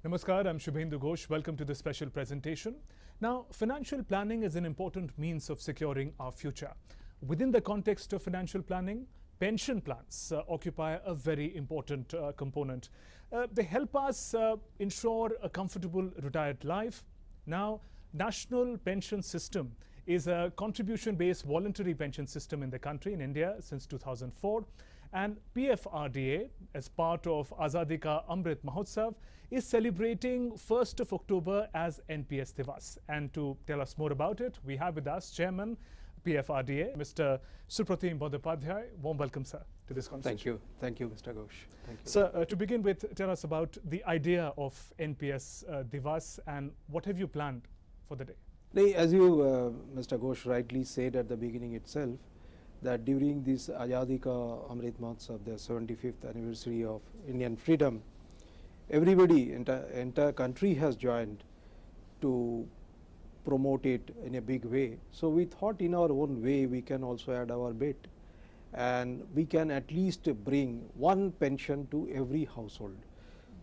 Namaskar, I'm Shubhendu Ghosh. Welcome to this special presentation. Now, financial planning is an important means of securing our future. Within the context of financial planning, pension plans occupy a very important component. They help us ensure a comfortable retired life. Now, National Pension System is a contribution-based voluntary pension system in the country, in India, since 2004. And PFRDA, as part of Azadi Ka Amrit Mahotsav, is celebrating 1st of October as NPS Diwas. And to tell us more about it, we have with us Chairman PFRDA, Mr. Supratim Bandyopadhyay. Warm welcome, sir, to this conversation. Thank you, Mr. Ghosh. Thank you. Sir, to begin with, tell us about the idea of NPS Diwas and what have you planned for the day? As you, Mr. Ghosh, rightly said at the beginning itself, that during this Azadi Ka Amrit Mahotsav, the 75th anniversary of Indian freedom, everybody, entire country has joined to promote it in a big way. So we thought in our own way we can also add our bit, and we can at least bring one pension to every household.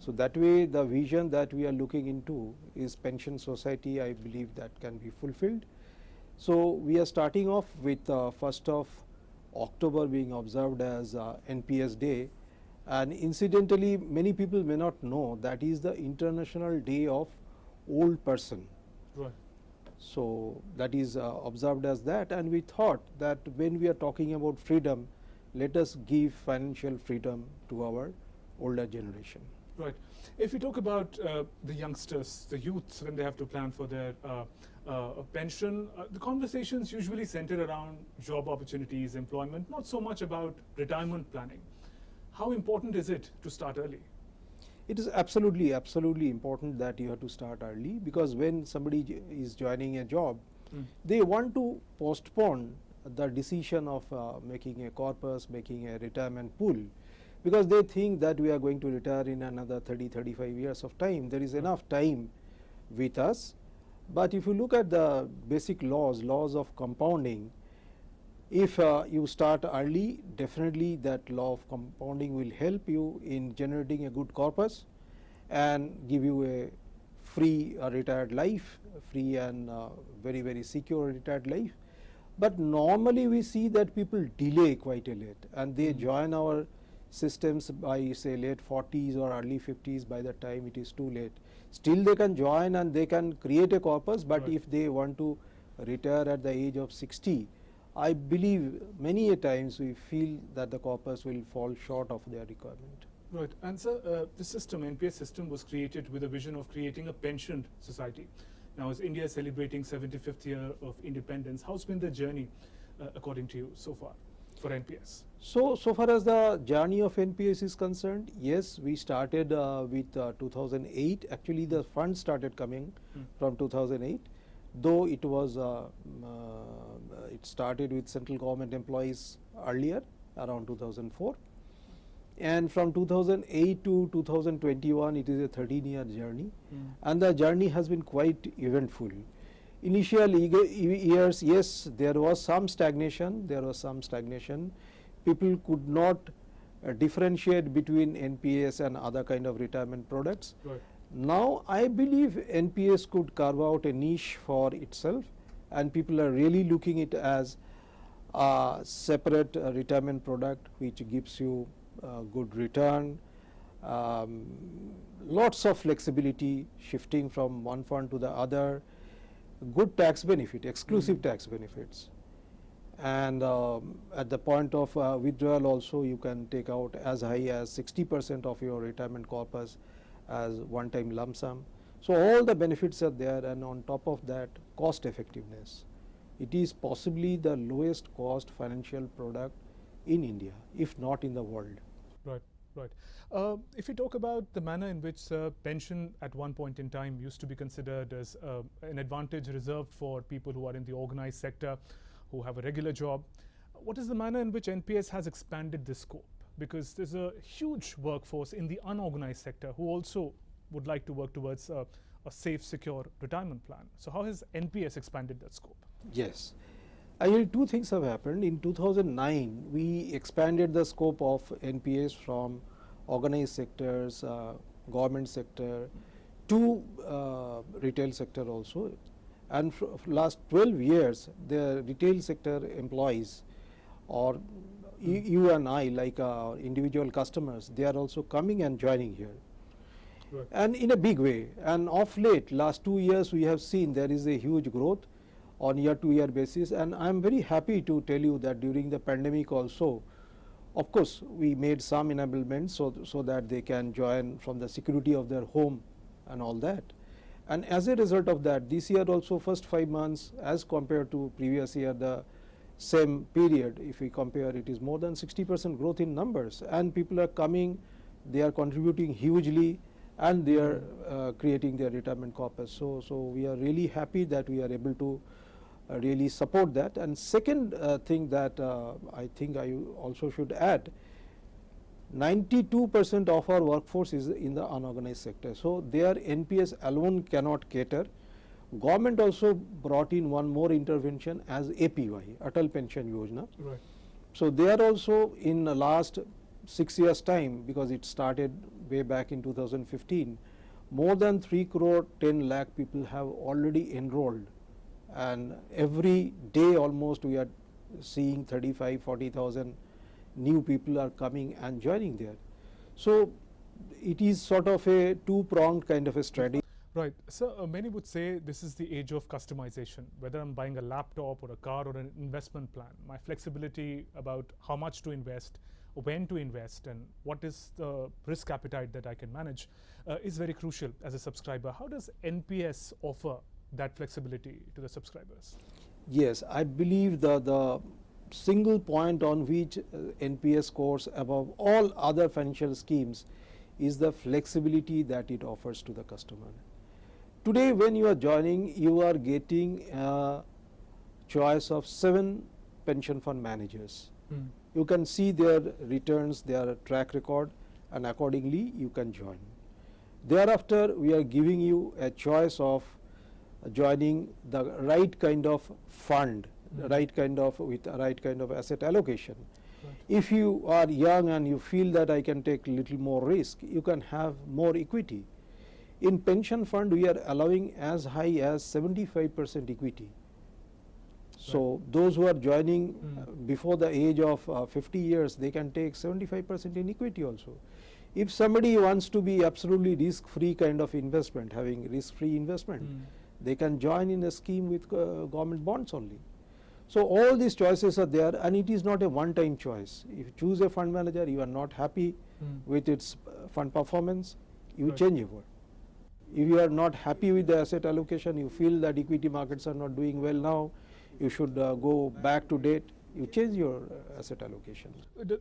So that way the vision that we are looking into is pension society. I believe that can be fulfilled. So we are starting off with 1st of October being observed as NPS Day, and incidentally many people may not know that is the International Day of Old Person. Right. So that is observed as that, and we thought that when we are talking about freedom, let us give financial freedom to our older generation. Right. If we talk about the youngsters, the youths, when they have to plan for their pension, the conversations usually center around job opportunities, employment, not so much about retirement planning. How important is it to start early? It is absolutely important that you have to start early, because when somebody is joining a job, they want to postpone the decision of making a corpus, making a retirement pool, because they think that we are going to retire in another 30-35 years of time. There is enough time with us. But if you look at the basic laws of compounding, if you start early, definitely that law of compounding will help you in generating a good corpus and give you a free retired life, free and very secure retired life. But normally we see that people delay quite a lot, and they join our systems by say late 40s or early 50s. By the time it is too late, still they can join and they can create a corpus, but if they want to retire at the age of 60, I believe many a times we feel that the corpus will fall short of their requirement. Right. And so the system, NPS system, was created with a vision of creating a pensioned society. Now, as India is celebrating 75th year of independence, how's been the journey, according to you, so far for NPS? So far as the journey of NPS is concerned, yes, we started with 2008. Actually, the fund started coming from 2008, though it was it started with central government employees earlier, around 2004. And from 2008 to 2021, it is a 13-year journey, and the journey has been quite eventful. Initial years, yes, there was some stagnation. People could not differentiate between NPS and other kind of retirement products. Right. Now, I believe NPS could carve out a niche for itself, and people are really looking it as a separate retirement product which gives you good return, lots of flexibility, shifting from one fund to the other, good tax benefit, exclusive tax benefits, and at the point of withdrawal also you can take out as high as 60% of your retirement corpus as one-time lump sum. So all the benefits are there, and on top of that, cost effectiveness. It is possibly the lowest cost financial product in India, if not in the world. Right. Right. If we talk about the manner in which pension at one point in time used to be considered as an advantage reserved for people who are in the organized sector, who have a regular job, what is the manner in which NPS has expanded this scope? Because there's a huge workforce in the unorganized sector who also would like to work towards a safe, secure retirement plan. So how has NPS expanded that scope? Yes. Actually, two things have happened. In 2009, we expanded the scope of NPS from organized sectors, government sector, to retail sector also, and last 12 years the retail sector employees, or you and I, like individual customers, they are also coming and joining here. Right. And in a big way, and of late last 2 years we have seen there is a huge growth on year-to-year basis, and I am very happy to tell you that during the pandemic also, of course we made some enablements so that they can join from the security of their home and all that. And as a result of that, this year also first 5 months as compared to previous year, the same period, if we compare, it is more than 60% growth in numbers, and people are coming, they are contributing hugely, and they are creating their retirement corpus. So we are really happy that we are able to really support that. And second thing that I think I also should add, 92% of our workforce is in the unorganized sector. So their NPS alone cannot cater. Government also brought in one more intervention as APY, Atal Pension Yojana. Right. So they are also in the last 6 years time, because it started way back in 2015, more than 3 crore 10 lakh people have already enrolled, and every day almost we are seeing 35-40,000 new people are coming and joining there. So it is sort of a two-pronged kind of a strategy. Right. So many would say this is the age of customization. Whether I'm buying a laptop or a car or an investment plan, my flexibility about how much to invest, when to invest, and what is the risk appetite that I can manage is very crucial as a subscriber. How does NPS offer that flexibility to the subscribers? Yes, I believe the single point on which NPS scores above all other financial schemes is the flexibility that it offers to the customer. Today when you are joining, you are getting a choice of 7 pension fund managers. You can see their returns, their track record, and accordingly you can join. Thereafter we are giving you a choice of joining the right kind of fund, the right kind of, with the right kind of asset allocation. Right. If you are young and you feel that I can take little more risk, you can have more equity. In pension fund we are allowing as high as 75% equity. So those who are joining before the age of 50 years, they can take 75% in equity also. If somebody wants to be absolutely risk-free kind of investment, having risk-free investment, they can join in a scheme with government bonds only. So all these choices are there, and it is not a one-time choice. If you choose a fund manager, you are not happy with its fund performance, you change over. If you are not happy with the asset allocation, you feel that equity markets are not doing well now, you should go back to date, you change your asset allocation.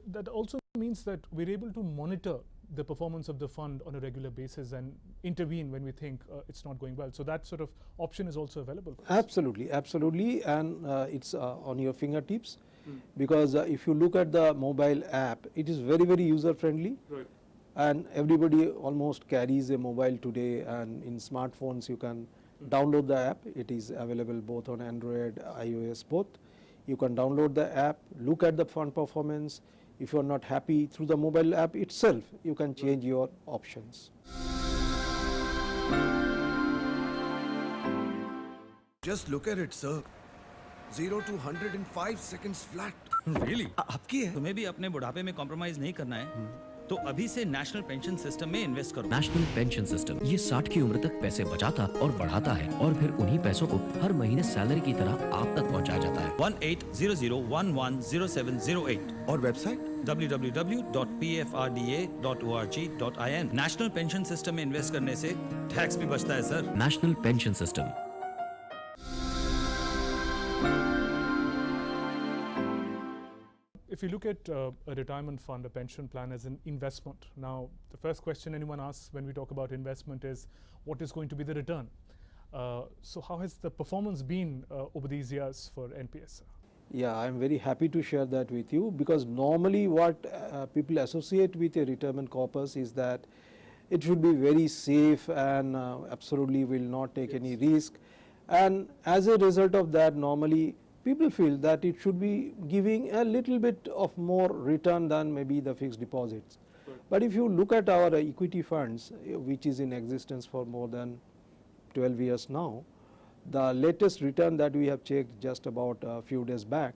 That also means that we're able to monitor the performance of the fund on a regular basis and intervene when we think it's not going well. So that sort of option is also available. Absolutely, absolutely, and it's on your fingertips, because if you look at the mobile app, it is very, very user friendly. Right. And everybody almost carries a mobile today, and in smartphones you can download the app. It is available both on Android, iOS, both. You can download the app, look at the fund performance. If you are not happy, through the mobile app itself, you can change your options. Just look at it, sir. 0 to 100 in 5 seconds flat. Really? आपकी है? तुम्हें भी अपने बुढ़ापे में compromise नहीं करना है तो अभी से नेशनल पेंशन सिस्टम में इन्वेस्ट करो। नेशनल पेंशन सिस्टम ये 60 की उम्र तक पैसे बचाता और बढ़ाता है, और फिर उन्हीं पैसों को हर महीने सैलरी की तरह आप तक पहुंचाया जाता है। 1800110708 और website www.pfrda.org.in। National pension system में इन्वेस्ट करने से टैक्स भी बचता है sir. National pension system. If you look at a retirement fund, a pension plan as an investment, now the first question anyone asks when we talk about investment is what is going to be the return? So how has the performance been over these years for NPS? Yeah, I am very happy to share that with you, because normally what people associate with a retirement corpus is that it should be very safe and absolutely will not take any risk, and as a result of that, normally people feel that it should be giving a little bit of more return than maybe the fixed deposits. But if you look at our equity funds, which is in existence for more than 12 years now, the latest return that we have checked just about a few days back,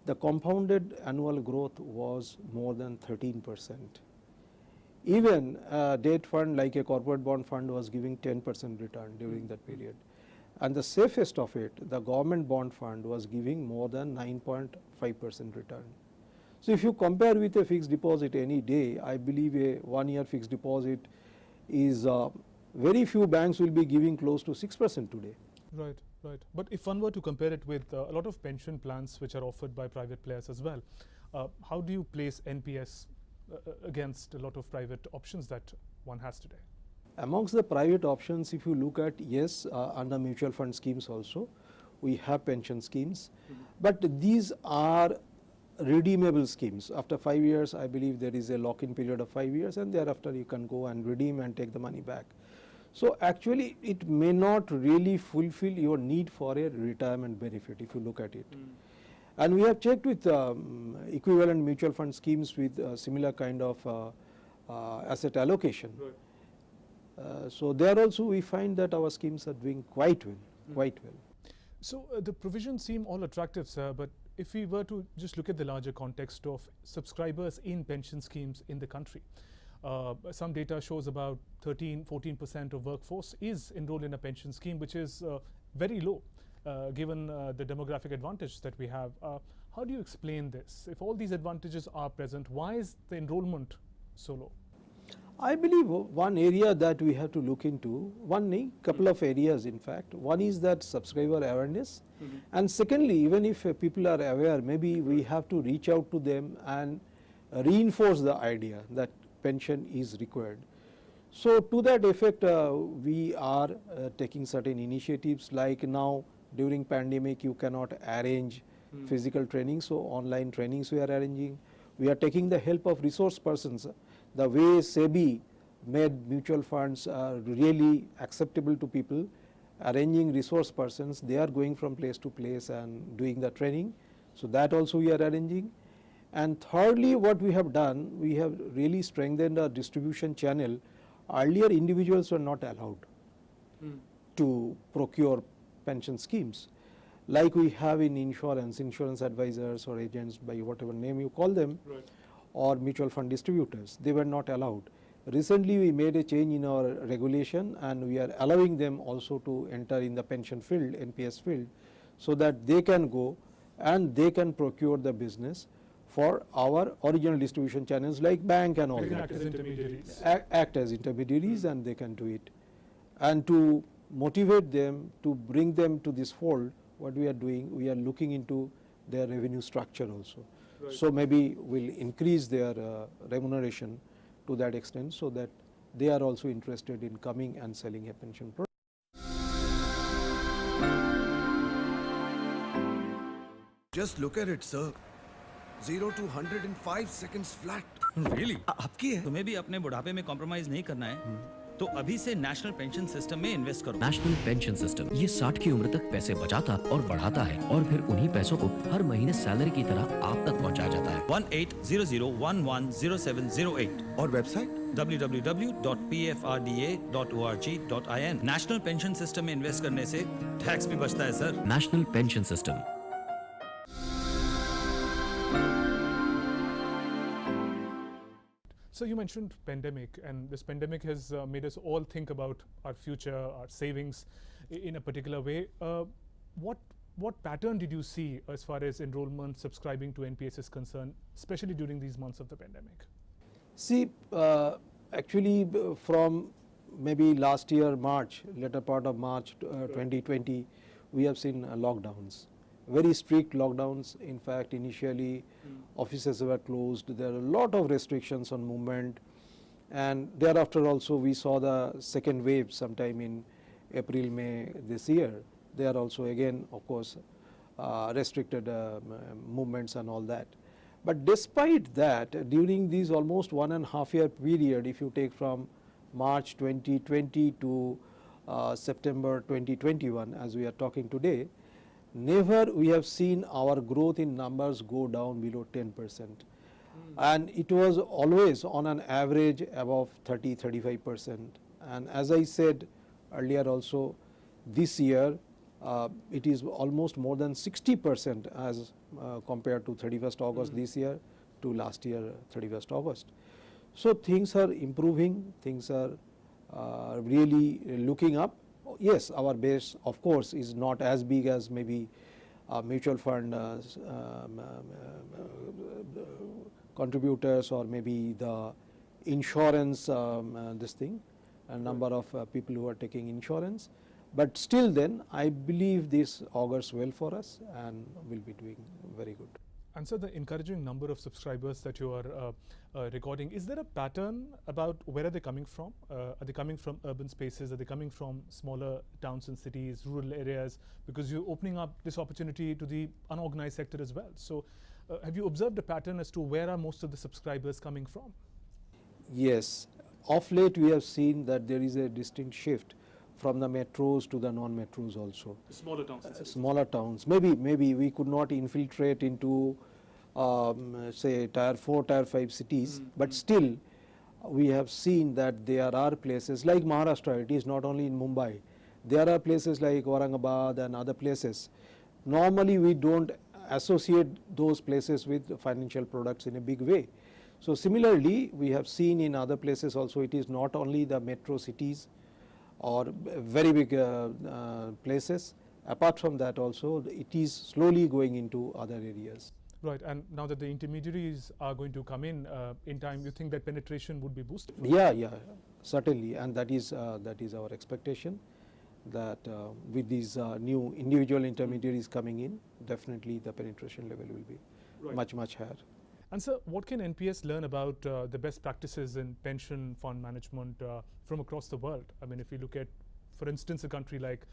the compounded annual growth was more than 13%. Even a debt fund like a corporate bond fund was giving 10% return during that period. And the safest of it, the government bond fund was giving more than 9.5% return. So if you compare with a fixed deposit any day, I believe a 1 year fixed deposit is very few banks will be giving close to 6% today. Right, right. But if one were to compare it with a lot of pension plans which are offered by private players as well, how do you place NPS against a lot of private options that one has today? Amongst the private options, if you look at, yes, under mutual fund schemes also, we have pension schemes, but these are redeemable schemes. After 5 years, I believe there is a lock-in period of 5 years, and thereafter you can go and redeem and take the money back. So actually it may not really fulfill your need for a retirement benefit if you look at it. And we have checked with equivalent mutual fund schemes with similar kind of asset allocation. Right. So there also we find that our schemes are doing quite well, quite well. So the provisions seem all attractive, sir, but if we were to just look at the larger context of subscribers in pension schemes in the country, some data shows about 13–14% of workforce is enrolled in a pension scheme, which is very low given the demographic advantage that we have. How do you explain this? If all these advantages are present, why is the enrollment so low? I believe one area that we have to look into, couple of areas in fact. One is that subscriber awareness, and secondly, even if people are aware, maybe we have to reach out to them and reinforce the idea that pension is required. So to that effect, we are taking certain initiatives, like now during pandemic you cannot arrange physical training, so online trainings we are arranging. We are taking the help of resource persons. The way SEBI made mutual funds really acceptable to people, arranging resource persons, they are going from place to place and doing the training. So that also we are arranging. And thirdly, what we have done, we have really strengthened our distribution channel. Earlier individuals were not allowed to procure pension schemes, like we have in insurance advisors or agents, by whatever name you call them, or mutual fund distributors. They were not allowed. Recently we made a change in our regulation, and we are allowing them also to enter in the pension field, NPS field, so that they can go and they can procure the business for our original distribution channels like bank and all They can that. act as intermediaries. Act as intermediaries, and they can do it. And to motivate them, to bring them to this fold, what we are doing, we are looking into their revenue structure also. Right. So maybe we'll increase their remuneration to that extent, so that they are also interested in coming and selling a pension product. Just look at it, sir. 0 to 100 in 5 seconds flat. Really आपकी है? तुम्हें भी अपने बुढ़ापे में compromise नहीं करना है तो अभी से नेशनल पेंशन सिस्टम में इन्वेस्ट करो। नेशनल पेंशन सिस्टम ये 60 की उम्र तक पैसे बचाता और बढ़ाता है, और फिर उन्हीं पैसों को हर महीने सैलरी की तरह आप तक पहुंचाया जाता है। 1800110708 और website www.pfrda.org.in। National pension system में इन्वेस्ट करने से टैक्स भी बचता है sir. National pension system. So you mentioned pandemic, and this pandemic has made us all think about our future, our savings in a particular way. What pattern did you see as far as enrollment, subscribing to NPS is concerned, especially during these months of the pandemic? See, actually from maybe last year March, later part of March 2020, we have seen lockdowns, very strict lockdowns. In fact, initially offices were closed, there are a lot of restrictions on movement, and thereafter also we saw the second wave sometime in April, May this year. They are also again, of course, restricted movements and all that. But despite that, during these almost 1.5 year period, if you take from March 2020 to September 2021, as we are talking today, never we have seen our growth in numbers go down below 10%. and it was always on an average above 30-35%. And as I said earlier also, this year it is almost more than 60% as compared to 31st August this year to last year 31st August. So things are improving, things are really looking up. Yes, our base of course is not as big as maybe mutual fund contributors or maybe the insurance this thing, a number of people who are taking insurance, but still then I believe this augurs well for us and will be doing very good. And so the encouraging number of subscribers that you are recording, is there a pattern about where are they coming from? Are they coming from urban spaces? Are they coming from smaller towns and cities, rural areas? Because you're opening up this opportunity to the unorganized sector as well. So have you observed a pattern as to where are most of the subscribers coming from? Yes, of late we have seen that there is a distinct shift from the metros to the non-metros also. Smaller towns. Smaller towns. Maybe we could not infiltrate into say tier 4, tier 5 cities, but still we have seen that there are places like Maharashtra. It is not only in Mumbai. There are places like Aurangabad and other places. Normally we don't associate those places with financial products in a big way. So similarly, we have seen in other places also, it is not only the metro cities or very big places. Apart from that also, it is slowly going into other areas. Right, and now that the intermediaries are going to come in time, you think that penetration would be boosted? Yeah, certainly, and that is our expectation, that with these new individual intermediaries coming in, definitely the penetration level will be much higher. And sir, what can NPS learn about the best practices in pension fund management from across the world? I mean, if you look at, for instance, a country like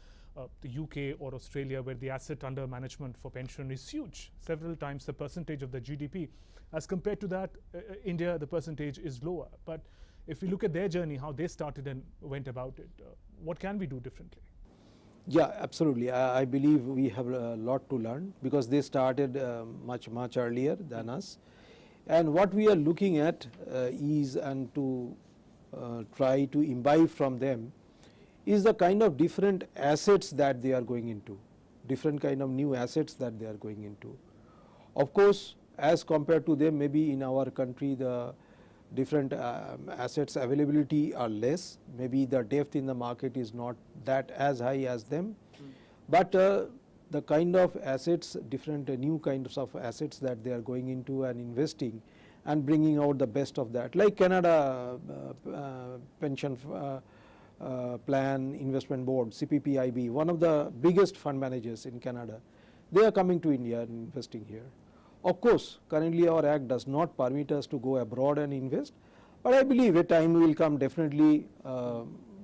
the UK or Australia, where the asset under management for pension is huge, several times the percentage of the GDP. As compared to that, India, the percentage is lower. But if we look at their journey, how they started and went about it, what can we do differently? Yeah, absolutely. I believe we have a lot to learn because they started much earlier than us. And what we are looking at is, and to try to imbibe from them, is the kind of different assets that they are going into, different kind of new assets that they are going into. Of course, as compared to them, maybe in our country the different assets availability are less, maybe the depth in the market is not that as high as them, but the kind of assets, different new kinds of assets that they are going into and investing and bringing out the best of that, like Canada Pension Plan Investment Board, CPPIB, one of the biggest fund managers in Canada, they are coming to India and investing here. Of course, currently our act does not permit us to go abroad and invest, but I believe a time will come, definitely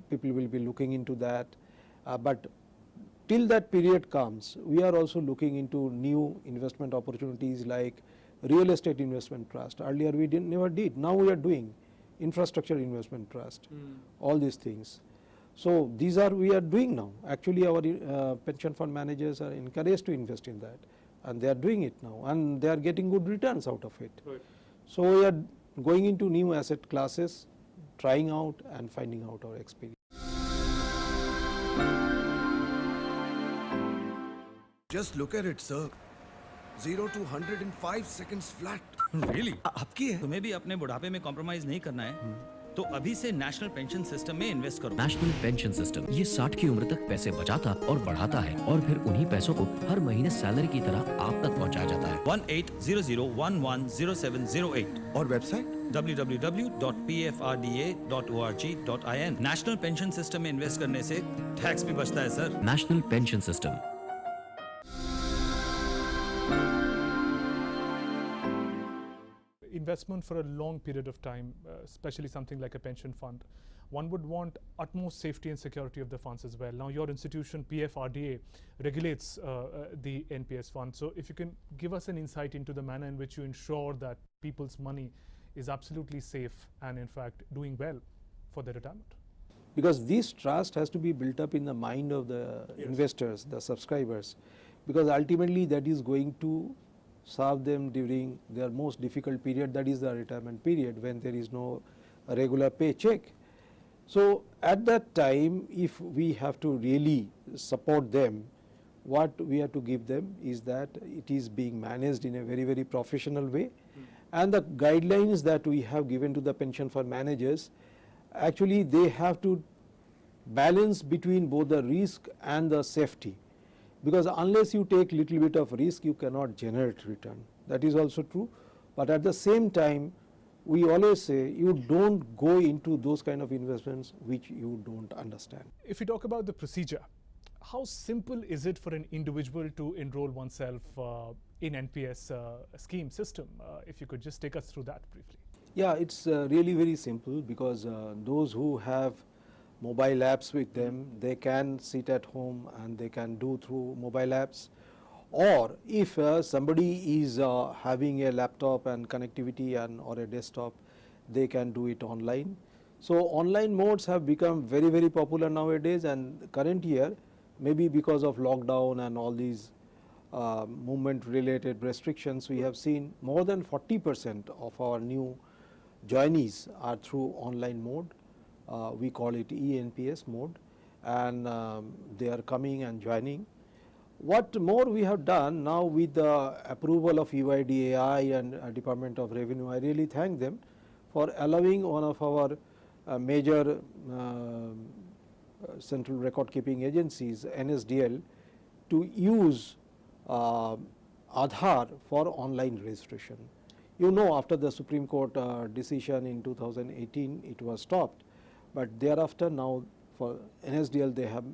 people will be looking into that, but till that period comes, we are also looking into new investment opportunities like real estate investment trust. Earlier we never did, now we are doing infrastructure investment trust, all these things. So these are we are doing now. Actually our pension fund managers are encouraged to invest in that, and they are doing it now, and they are getting good returns out of it. Right. So we are going into new asset classes, trying out and finding out our experience. Just look at it, sir. 0 to 100 in 5 seconds flat. Really आपकी है? तुम्हें भी अपने बुढ़ापे में compromise नहीं करना है तो अभी से नेशनल पेंशन सिस्टम में इन्वेस्ट करो। नेशनल पेंशन सिस्टम ये 60 की उम्र तक पैसे बचाता और बढ़ाता है और फिर उन्हीं पैसों को हर महीने सैलरी की तरह आप तक पहुंचाया जाता है। 1800110708 और website www.pfrda.org.in। National pension system में इन्वेस्ट करने से टैक्स भी बचता है sir. National pension system. Investment for a long period of time, especially something like a pension fund, one would want utmost safety and security of the funds as well. Now your institution PFRDA regulates the NPS fund, so if you can give us an insight into the manner in which you ensure that people's money is absolutely safe and in fact doing well for their retirement. Because this trust has to be built up in the mind of the investors, the subscribers, because ultimately that is going to serve them during their most difficult period, that is the retirement period, when there is no regular paycheck. So at that time, if we have to really support them, what we have to give them is that it is being managed in a very, very professional way. And the guidelines that we have given to the pension fund managers, actually they have to balance between both the risk and the safety, because unless you take little bit of risk, you cannot generate return. That is also true, but at the same time, we always say you don't go into those kind of investments which you don't understand. If we talk about the procedure, how simple is it for an individual to enroll oneself in NPS scheme system? If you could just take us through that briefly. Yeah, it's really very simple, because those who have mobile apps with them, they can sit at home and they can do through mobile apps. Or if somebody is having a laptop and connectivity or a desktop, they can do it online. So online modes have become very, very popular nowadays, and current year, maybe because of lockdown and all these movement related restrictions, we have seen more than 40% of our new joinees are through online mode. We call it eNPS mode, and they are coming and joining. What more we have done now with the approval of UIDAI and Department of Revenue, I really thank them for allowing one of our major central record keeping agencies, NSDL, to use Aadhaar for online registration. You know, after the Supreme Court decision in 2018, it was stopped, but thereafter now for NSDL they have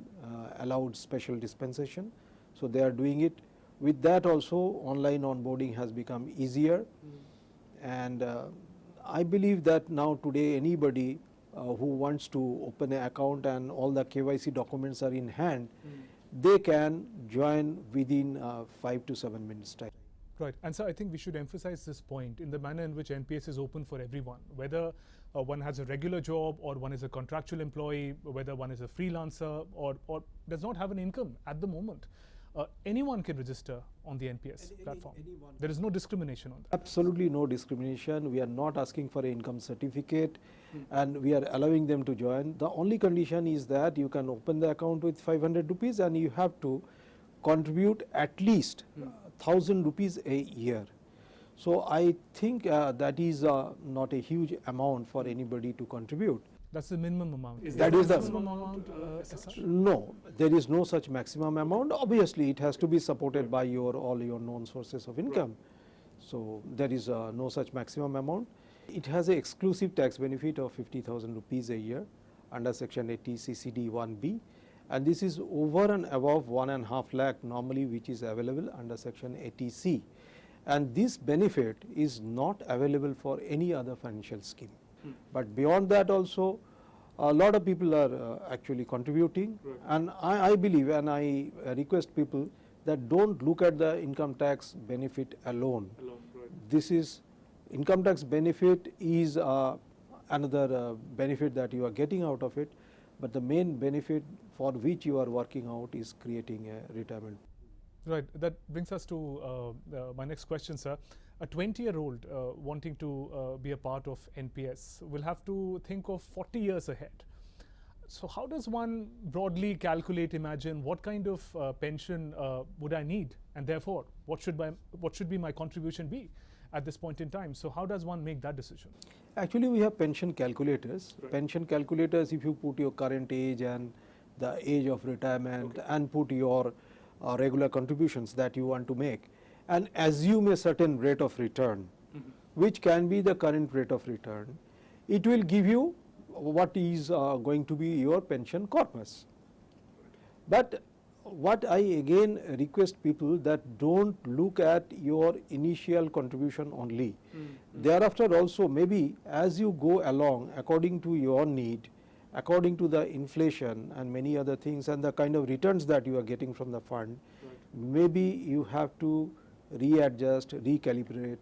allowed special dispensation. So they are doing it. With that also, online onboarding has become easier, and I believe that now today anybody who wants to open an account and all the KYC documents are in hand, they can join within 5 to 7 minutes time. Right, and so I think we should emphasize this point in the manner in which NPS is open for everyone, whether one has a regular job or one is a contractual employee, whether one is a freelancer or does not have an income at the moment. Anyone can register on the NPS platform. There is no discrimination on that. Absolutely no discrimination. We are not asking for an income certificate, and we are allowing them to join. The only condition is that you can open the account with 500 rupees and you have to contribute at least 1,000 rupees a year. So I think that is not a huge amount for anybody to contribute. That's the minimum amount. That is the maximum amount as such? No, there is no such maximum amount. Obviously, it has to be supported by all your known sources of income. So there is no such maximum amount. It has an exclusive tax benefit of 50,000 rupees a year under Section 80 CCD 1B, and this is over and above 1.5 lakh normally, which is available under Section 80C. And this benefit is not available for any other financial scheme. But beyond that also, a lot of people are actually contributing, and I believe and I request people that don't look at the income tax benefit alone. This is income tax benefit is another benefit that you are getting out of it, but the main benefit for which you are working out is creating a retirement. Right, that brings us to my next question, sir. A 20-year-old wanting to be a part of NPS will have to think of 40 years ahead. So how does one broadly calculate, imagine what kind of pension would I need, and therefore what should be my contribution be at this point in time? So how does one make that decision? Actually, we have pension calculators. Pension calculators, if you put your current age and the age of retirement and put your regular contributions that you want to make, and assume a certain rate of return, which can be the current rate of return, it will give you what is going to be your pension corpus. But what I again request people that don't look at your initial contribution only. Thereafter also, maybe as you go along according to your need, according to the inflation and many other things and the kind of returns that you are getting from the fund, maybe you have to readjust, recalibrate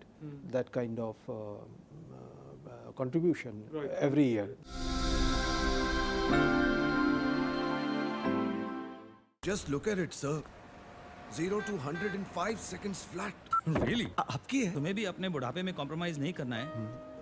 that kind of contribution every year. Just look at it, sir. 0 to 100 in 5 seconds flat. Really आपकी है? तुम्हें भी अपने बुढ़ापे में compromise नहीं करना है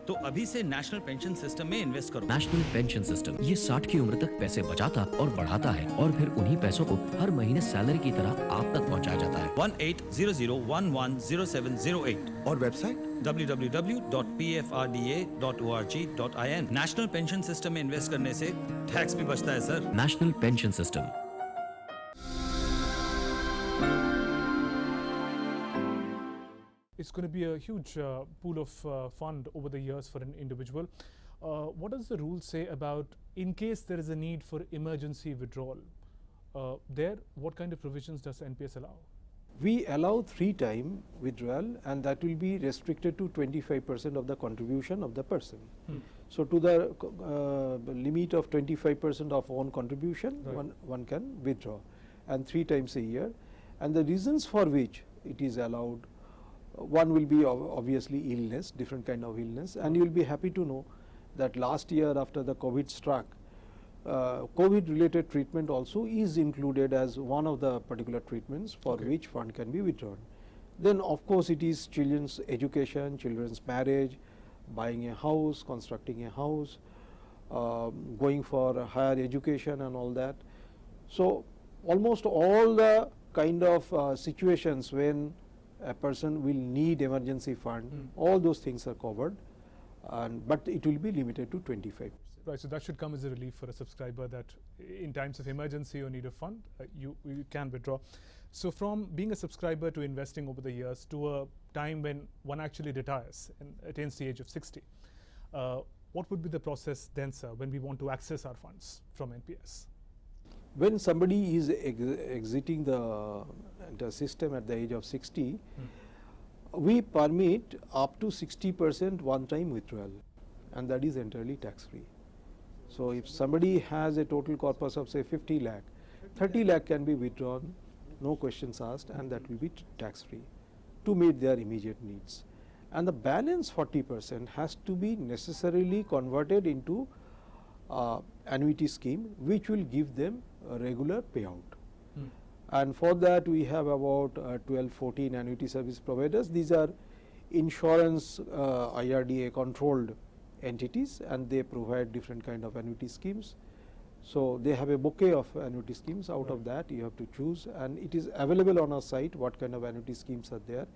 तो अभी से नेशनल पेंशन सिस्टम में इन्वेस्ट करो। नेशनल पेंशन सिस्टम ये 60 की उम्र तक पैसे बचाता और बढ़ाता है और फिर उन्हीं पैसों को हर महीने सैलरी की तरह आप तक पहुंचाया जाता है। 1800110708 और website www.pfrda.org.in। National pension system में इन्वेस्ट करने से टैक्स भी बचता है sir. National pension system. It's going to be a huge pool of fund over the years for an individual. What does the rule say about in case there is a need for emergency withdrawal? What kind of provisions does NPS allow? We allow 3-time withdrawal, and that will be restricted to 25% of the contribution of the person. So to the limit of 25% of own contribution, Right. one can withdraw, and 3 times a year. And the reasons for which it is allowed, one will be obviously illness, different kind of illness, and you will be happy to know that last year after the COVID struck, COVID related treatment also is included as one of the particular treatments for Okay. which fund can be withdrawn. Then of course it is children's education, children's marriage, buying a house, constructing a house, going for higher education and all that. So almost all the kind of situations when a person will need emergency fund, all those things are covered, but it will be limited to 25%. Right, so that should come as a relief for a subscriber that in times of emergency or need of fund, you can withdraw. So from being a subscriber to investing over the years to a time when one actually retires and attains the age of 60, what would be the process then, sir, when we want to access our funds from NPS? When somebody is exiting the system at the age of 60, we permit up to 60% one-time withdrawal, and that is entirely tax-free. So if somebody has a total corpus of say 50 lakh, 30 lakh can be withdrawn, no questions asked, and that will be tax-free to meet their immediate needs. And the balance 40% has to be necessarily converted into annuity scheme, which will give them a regular payout. And for that we have about 12-14 annuity service providers. These are insurance IRDA controlled entities, and they provide different kind of annuity schemes. So they have a bouquet of annuity schemes. Out of that you have to choose, and it is available on our site what kind of annuity schemes are there.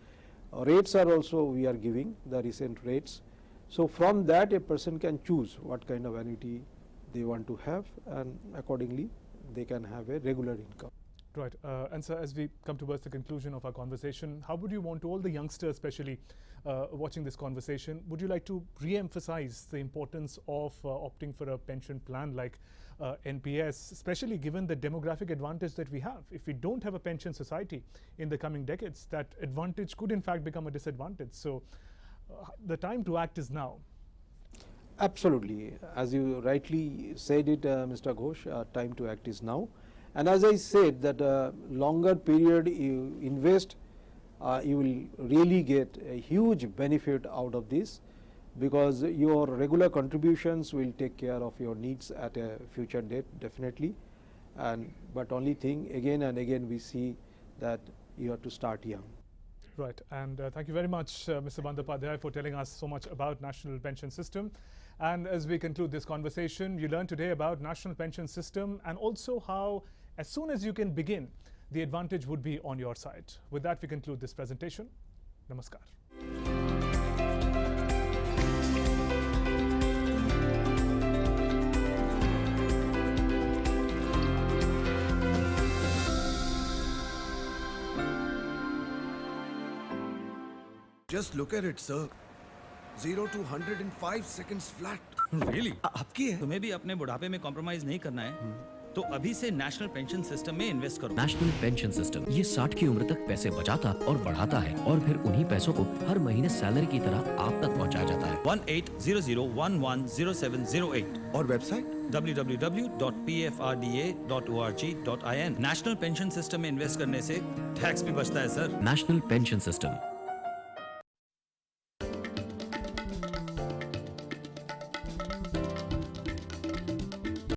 Rates are also we are giving the recent rates. So from that a person can choose what kind of annuity they want to have, and accordingly they can have a regular income. Right, and so as we come towards the conclusion of our conversation, how would you want to all the youngsters especially watching this conversation, would you like to re-emphasize the importance of opting for a pension plan like NPS, especially given the demographic advantage that we have? If we don't have a pension society in the coming decades, that advantage could in fact become a disadvantage. So the time to act is now. Absolutely, as you rightly said it, Mr. Ghosh, time to act is now. And as I said that longer period you invest, you will really get a huge benefit out of this, because your regular contributions will take care of your needs at a future date definitely. And but only thing again and again we see that you have to start young. Right, and thank you very much Mr. Bandyopadhyay for telling us so much about National Pension System. And as we conclude this conversation, you learned today about National Pension System and also how as soon as you can begin, the advantage would be on your side. With that, we conclude this presentation. Namaskar. Just look at it, sir. 0 to 100 in 5 seconds flat. Really आपकी है? तुम्हें भी अपने बुढ़ापे में compromise नहीं करना है तो अभी से नेशनल पेंशन सिस्टम में इन्वेस्ट करो। नेशनल पेंशन सिस्टम ये 60 की उम्र तक पैसे बचाता और बढ़ाता है और फिर उन्हीं पैसों को हर महीने सैलरी की तरह आप तक पहुंचाया जाता है। 1800110708 और website www.pfrda.org.in। National pension system में इन्वेस्ट करने से टैक्स भी बचता है सर। National pension system.